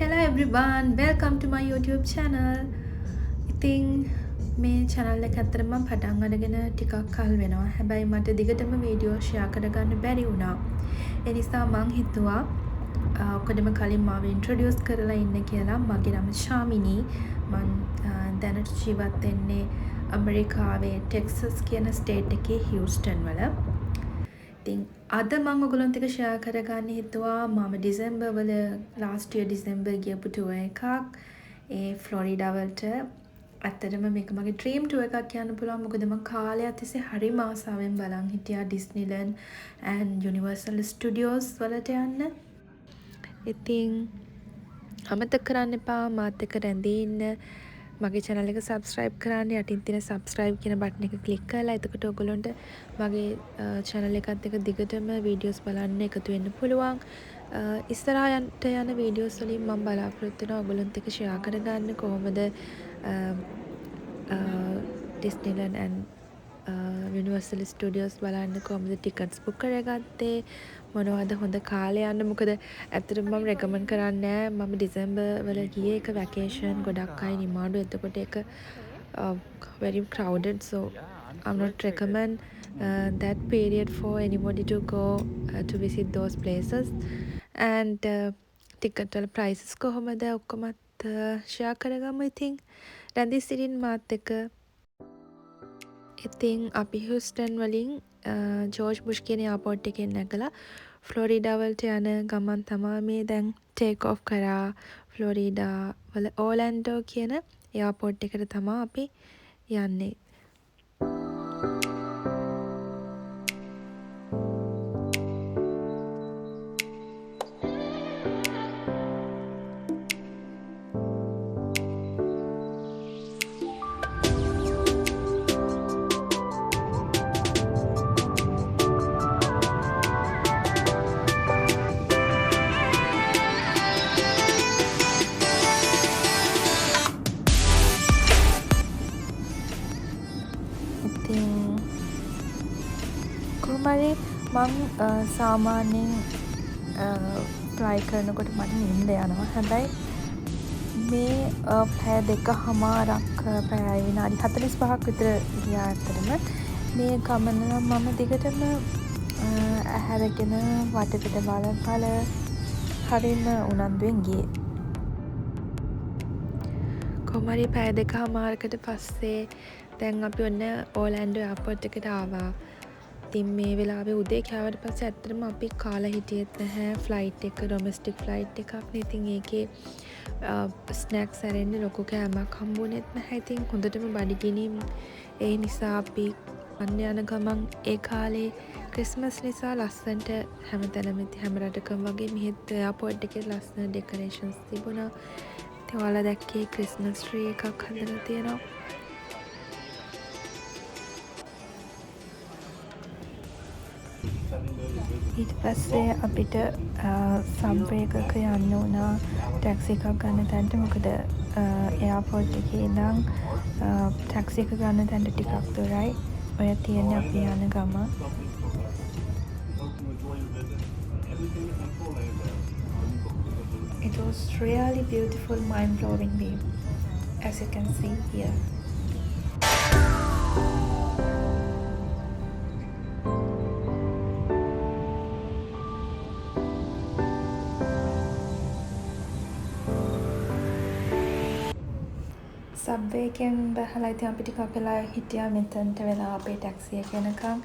Hello everyone, welcome to my YouTube channel. ඉතින් මේ channel එක ඇත්තටම මම පටන් අරගෙන ටිකක් කල් වෙනවා. හැබැයි මට දිගටම වීඩියෝ share කරගන්න බැරි වුණා. ඒ නිසා මං හිතුවා ඔක්කොටම කලින් මාව introduce කරලා ඉන්න කියලා. මගේ නම ශාමිනී. මං දැනට ජීවත් වෙන්නේ ඇමරිකාවේ ටෙක්සස් කියන ස්ටේට් එකේ හියුස්ටන් වල. ඉතින් අද මම ඔයගොල්ලන්ට එක ෂෙයා කරගන්න හිතුවා මම ඩිසෙම්බර් වල ලාස්ට් ඉයර් ඩිසෙම්බර් ගියපු ටුවර් එකක් ඒ ෆ්ලොරිඩා වලට. ඇත්තටම මේක මගේ ඩ්‍රීම් ටුවර් එකක් කියන්න පුළුවන්. මොකද මම කාලයක් තිස්සේ හරිම ආසාවෙන් බලන් හිටියා ඩිස්නිලන්ඩ් and යුනිවර්සල් ස්ටුඩියෝස් වලට යන්න. ඉතින් අමතක කරන්න එපා මාත් එක්ක රැඳී ඉන්න. මගේ channel එක subscribe කරන්න. යටින් තියෙන subscribe කියන button එක click කරලා එතකොට ඔයගොල්ලන්ට මගේ channel එකත් එක්ක දිගටම videos බලන්න එකතු වෙන්න පුළුවන්. ඉස්සරහට යන videos වලින් මම බලාපොරොත්තු වෙනවා ඔයගොල්ලන්ත් එක්ක share කරගන්න කොහොමද Disneyland and Universal Studios බලන්න කොහොමද tickets book කරගත්තේ, මොනවද හොඳ කාලේ යන්න. මොකද ඇත්තටම මම recommend කරන්නේ මම ඩිසෙම්බර් වල ගියේ එක vacation ගොඩක් අය නිමාඩු. එතකොට ඒක very crowded, so I'm not recommend that period for anybody to go to visit those places. And ticket වල prices කොහොමද ඔක්කොමත් share කරගමු. ඉතින් රැඳී සිටින් මාත් එක්ක. ඉතින් අපි හියුස්ටන් වලින් ජෝර්ජ් බුෂ් කියන එයාපෝට් එකෙන් නැගලා ෆ්ලොරිඩා වලට යන ගමන් තමා මේ දැන් ටේක් ඔෆ් කරා. ෆ්ලොරිඩා වල ඕලැන්ඩෝ කියන එයාපෝට් එකට තමා අපි යන්නේ. කොහොමරි මං සාමාන්‍යයෙන් ෆ්ලයි කරනකොට මට නින්ද යනවා. හැබැයි මේ පැය දෙකහමාරක් පැය විනාඩි 45ක් විතර ගියා. ඇත්තටම මේ ගමන මම දිගටම ඇහැරගෙන වටපිට බල හරිම උනන්දුවෙන් ගියේ. කොහොමරි පැය දෙකහමාරකට පස්සේ දැන් අපි ඔන්න ඕලැන්ඩෝ එයාපෝට් එකට ආවා. ඉතින් මේ වෙලාවේ උදේ කෑවට පස්සේ ඇත්තටම අපි කාලා හිටියෙත් නැහැ. ෆ්ලයිට් එක ඩොමස්ටික් ෆ්ලයිට් එකක් නේ. ඉතින් ඒකේ ස්නැක්ස් අරෙන්න ලොකු කෑමක් හම්බුනේත් නැහැ. ඉතින් හොඳටම බඩගිනි. ඒ නිසා අපි අන්න යන ගමන් ඒ කාලේ ක්‍රිස්මස් නිසා ලස්සනට හැමතැනම හැම රටකම වගේ මෙහෙත් එයාපෝට් එකේ ලස්සන ඩෙකොරේෂන්ස් තිබුණා. ඉතින් ඔයාලා දැක්කේ ක්‍රිස්මස් ට්‍රී එකක් හදලා තියෙනවා. ඊට පස්සේ අපිට සබ්වේ එකක යන්න වුණා ටැක්සි එකක් ගන්න තැනට. මොකද එයාපෝට් එකේ ඉඳන් ටැක්සි එක ගන්න තැනට ටිකක් දුරයි. ඔය තියෙන්නේ අපි යන ගම. It was really beautiful, mind-blowing view, as you can see here. සබ්වේ එකෙන් බහලා ඉතින් අපි ටිකක් වෙලා හිටියා මෙතනට වෙලා අපේ ටැක්සි එක එනකන්.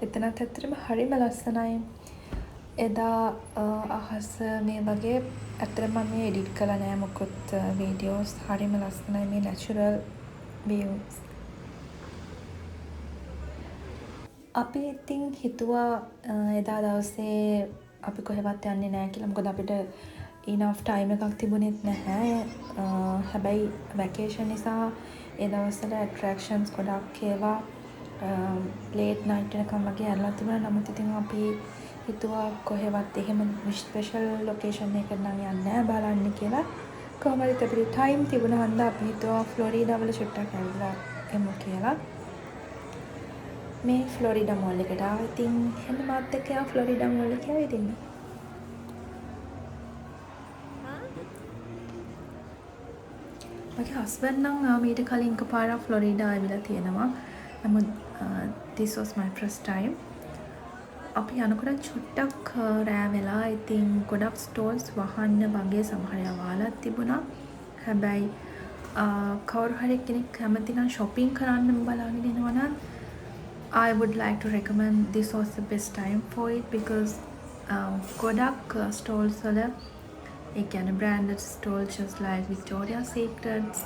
එතනත් ඇත්තටම හරිම ලස්සනයි. එදා අහස මේ වගේ ඇත්තටම මම මේ එඩිට් කළා නෑ මොකොත් වීඩියෝස්. හරිම ලස්සනයි මේ නැචරල් views. අපි ඉතින් හිතුවා එදා දවසේ අපි කොහෙවත් යන්නේ නෑ කියලා. මොකද අපිට enough time එකක් තිබුණෙත් නැහැ. හැබැයි vacation නිසා ඒ දවස්වල attractions ගොඩක් ඒවා late night එකකම් වගේ ඇරලා තිබුණා. නමුත් ඉතින් අපි හිතුවා කොහෙවත් එහෙම special location එකකට නම් යන්නේ නැහැ බලන්න කියලා. කොහොම හරි අපිට time තිබුණා හන්ද අපි හිතුවා ෆ්ලොරිඩා වල චුට්ටක් ඇවිල්ලා එමු කියලා. මේ ෆ්ලොරිඩා මෝල් එකට ආවා. ඉතින් එහෙනම් මාත් එක්ක යා ෆ්ලොරිඩා මෝල් එකේ ඇවිදින්න. මගේ හස්බන්ඩ් නම් මීට කලින් එකපාරක් ෆ්ලොරිඩා ඇවිල්ලා තියෙනවා. නමුත් this was my first time. අපි යනකොට චුට්ටක් රෑ වෙලා. ඉතින් ගොඩක් ස්ටෝල්ස් වහන්න වගේ සමහර ඒවා වහලා තිබුණා. හැබැයි කවුරු හරි කෙනෙක් කැමති නම් shopping කරන්න බලාගෙන ඉනවා නම් I would like to recommend this was the best time for it because ගොඩක් stalls වල ඒ කියන්නේ branded stalls just like Victoria's Secrets,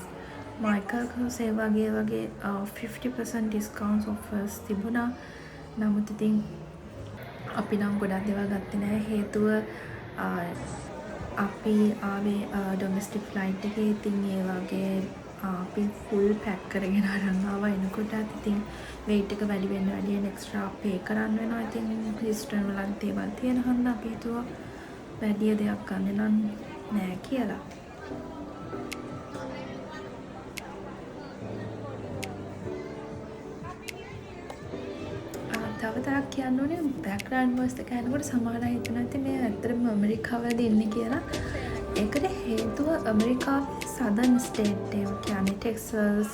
Michael Kors ඒ වගේ 50% discounts offers තිබුණා. නමුත් ඉතින් අපි නම් ගොඩක් දේවල් ගත්තේ නැහැ. හේතුව අපි ආවේ ඩොමෙස්ටික් ෆ්ලයිට් එකේ. ඉතින් ඒ වගේ අපි ෆුල් පැක් කරගෙන අරන් ආවා. එනකොට ඉතින් weight එක වැඩි වෙන්න වැඩියෙන් එක්ස්ට්‍රා පේ කරන්න වෙනවා. ඉතින් රිස්ටෝරන්ට් වල දේවල් තියෙන හන්ද අපි හිතුවා වැඩි දෙයක් ගන්න නම් නෑ කියලා. තව තරක් කියන්න ඕනේ බෑග්‍රවුන්ඩ් වොයිස් එක ඇහෙනකොට සමහර අය හිතනවා ඉතින් මේ ඇත්තටම ඇමරිකාවලද ඉන්නේ කියලා. ඒකට හේතුව ඇමරිකාවේ සදර්න් ස්ටේට් ඒවා කියන්නේ ටෙක්සස්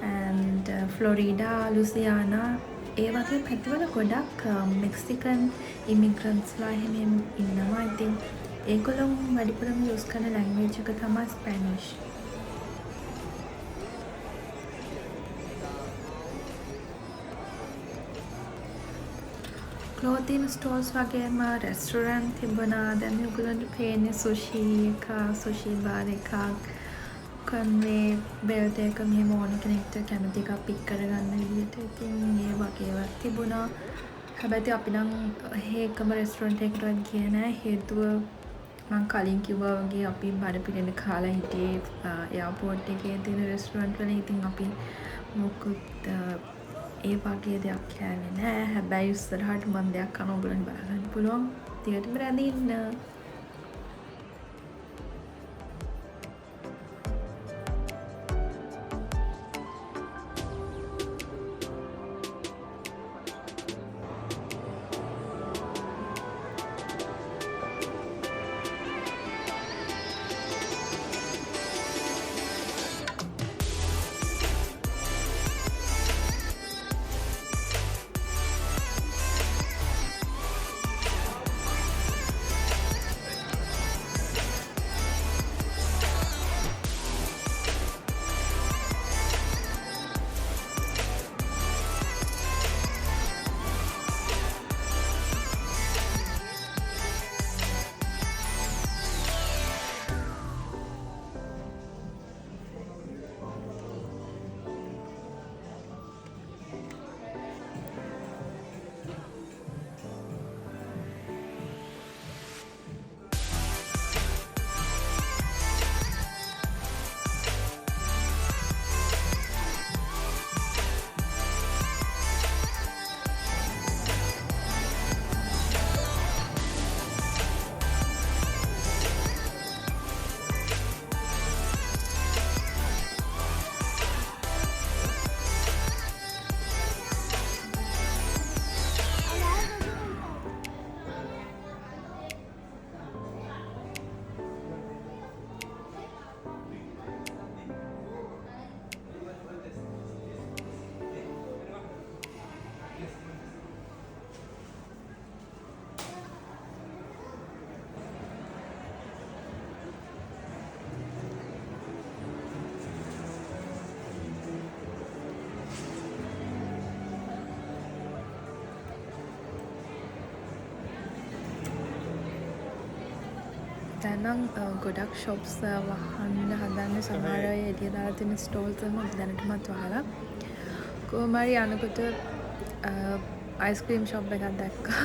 and ෆ්ලොරිඩා, ලුසියානා ඒ වගේ පැතිවල ගොඩක් මෙක්සිකන් ඉමිග්‍රන්ට්ස්ලා එහෙම ඉන්නවා. ඉතින් ඒගොල්ලෝ වැඩිපුරම යූස් කරන ලැන්ග්වේජ් එක තමයි ස්පැනිෂ්. clothing stores වගේම restaurant තිබුණා. දැන් ඔයගොල්ලන්ට පේන්නේ sushi එක, sushi bar එකක්, conway belt එක මෙහෙම ඕන කෙනෙක්ට කැමති එකක් පික් කරගන්න විදියට. ඉතින් මේ වගේ ඒවා තිබුණා. හැබැයි අපි නම් ඒකම restaurant එකකට ගියේ නෑ. හේතුව මම කලින් කිව්වා වගේ අපි බඩ පිරෙන්න කාලා හිටියේ එයාපෝට් එකේ තියෙන restaurant වල. ඉතින් අපි මොකුත් ඒ වගේ දෙයක් කෑවේ නෑ. හැබැයි ඉස්සරහට මම දෙයක් කන ඔයගොල්ලන් බලන්න පුළුවන්. දිගටම රැඳින්න. දැන් නම් ගොඩක් shops වහන්න හදන්නේ. සමහර අය එළිය දාලා තියෙන stalls වල දැනටමත් වහලා. කොහොම හරි යනකොට ice cream shop එකක් දැක්කා.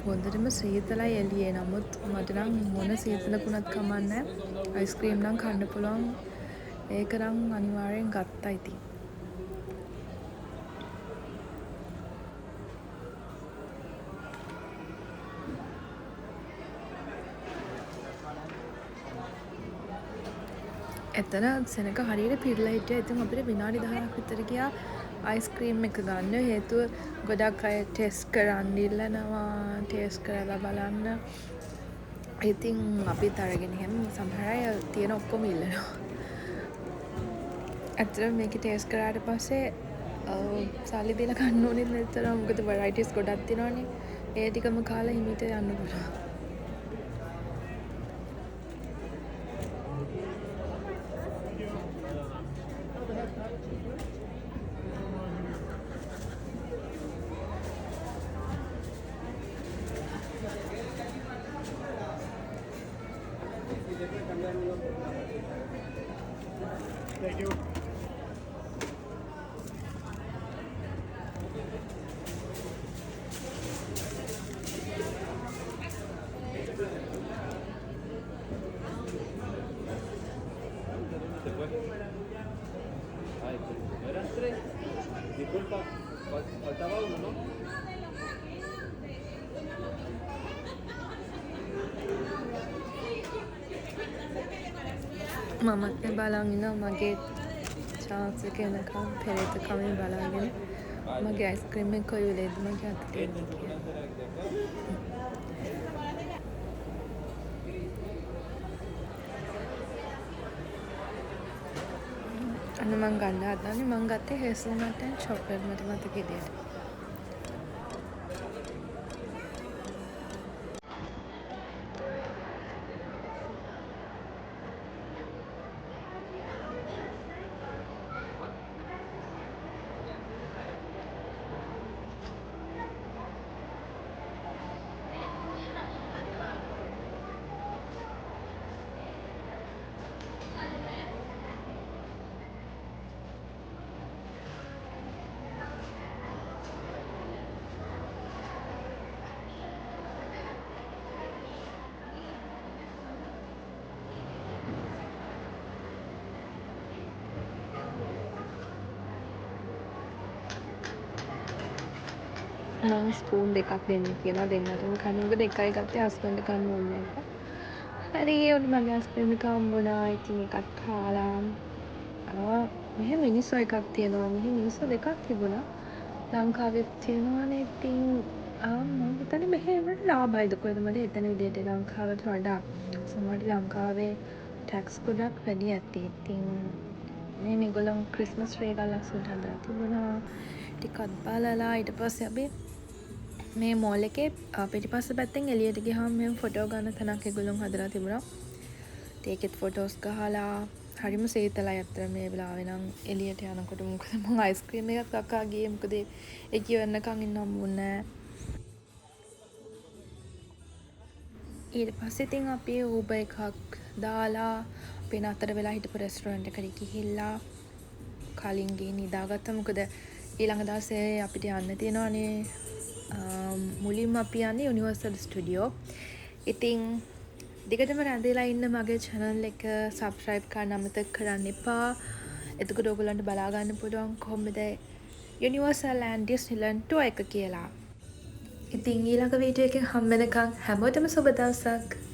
හොඳටම සීතලයි එළියේ. නමුත් මට නම් මොන සීතලකුණත් කමන්නේ නැහැ. ice cream නම් කන්න පුළුවන්. ඒක නම් අනිවාර්යෙන් ගත්තා ඉතින්. එතන සෙනක හරියට පිරලා හිටියා. ඉතින් අපිට විනාඩි 10ක් විතර ගියා අයිස්ක්‍රීම් එක ගන්න. හේතුව ගොඩක් අය ටෙස්ට් කරන්න ඉල්ලනවා. ටෙස්ට් කරලා බලන්න. ඉතින් අපිත් අරගෙන හැම සමහර අය තියෙන ඔක්කොම ඉල්ලනවා. ඇත්තටම මේක ටේස්ට් කරාට පස්සේ සල්ලි දීලා කන්න ඕනෙත් නැත්තර මොකද වරයිටිස් ගොඩක් තියෙනවනේ. ඒ ටිකම කාලා හිමීට යන්න පුළුවන්. Thank you. ¿Se fue? Ay, ¿no eran tres? Disculpa, faltaba uno, ¿no? මමත් බලන් ඉන්නවා මගේ chance එක එනකම් පෙරේත කමින් බලාගෙන මගේ අයිස්ක්‍රීම් එක කොයි වෙලේද මගේ අතට එන්නේ කියලා. අන්න මං ගන්න හදන්නේ මං ගත්තේ හේසල්නට් ඇන් චොක්ලට් මට මතක විදියට. මම ස්පූන් දෙකක් දෙන්න කියලා දෙන්නටම කන්න. මොකද එකයි ගත්තේ හස්බන්ඩ් කන්න ඕනේ නැහැ. හරි ඒ මගේ හස්බන්ඩ් එක හම්බුණා. ඉතින් එකක් කාලා. මෙහෙම මිනිස්සු එකක් තියෙනවා. මෙහෙම මිනිස්සු දෙකක් තිබුණා. ලංකාවෙත් තියෙනවානේ. ඉතින් මම හිතන්නේ මෙහෙම ලාභයිද කොහෙද මට එතන විදියට ලංකාවට වඩා සමහරවිට ලංකාවේ ටැක්ස් ගොඩක් වැඩි ඇති. ඉතින් මේ මේගොල්ලෝ ක්‍රිස්මස් ට්‍රී එක ලස්සනට හදලා තිබුණා. ටිකක් බලලා ඊට පස්සේ අපි මේ මෝල් එකේ පිටිපස්ස පැත්තෙන් එළියට ගියාම මෙහෙම ෆොටෝ ගන්න තැනක් ඒගොල්ලෝ හදලා තිබුණා. ඒකෙත් ෆොටෝස් ගහලා හරිම සීතලයි අතර මේ වෙලාවේ නම් එළියට යනකොට මොකද මම අයිස්ක්‍රීම් එකක් කකා ගියේ මොකද ඒ කියවන්නකම් ඉන්න හම්බුන්නේ නැහැ. ඊට පස්සේ ඉතින් අපි Uber එකක් දාලා අපි නතර වෙලා හිටපු රෙස්ටුරන්ට් එකට ගිහිල්ලා කලින් ගිහින් නිදාගත්තා. මොකද ඊළඟ දවසේ අපිට යන්න තියෙනවානේ මුලින්ම අපි යන්නේ යුනිවර්සල් ස්ටුඩියෝ. ඉතින් දිගටම රැඳිලා ඉන්න මගේ channel එක subscribe කරන්න අමතක කරන්න එපා. එතකොට ඔයගොල්ලන්ට බලා ගන්න පුළුවන් කොහොමද Universal and Disneyland tour එක කියලා. ඉතින් ඊළඟ වීඩියෝ එකෙන් හම්බ වෙනකන් හැමෝටම සුබ දවසක්.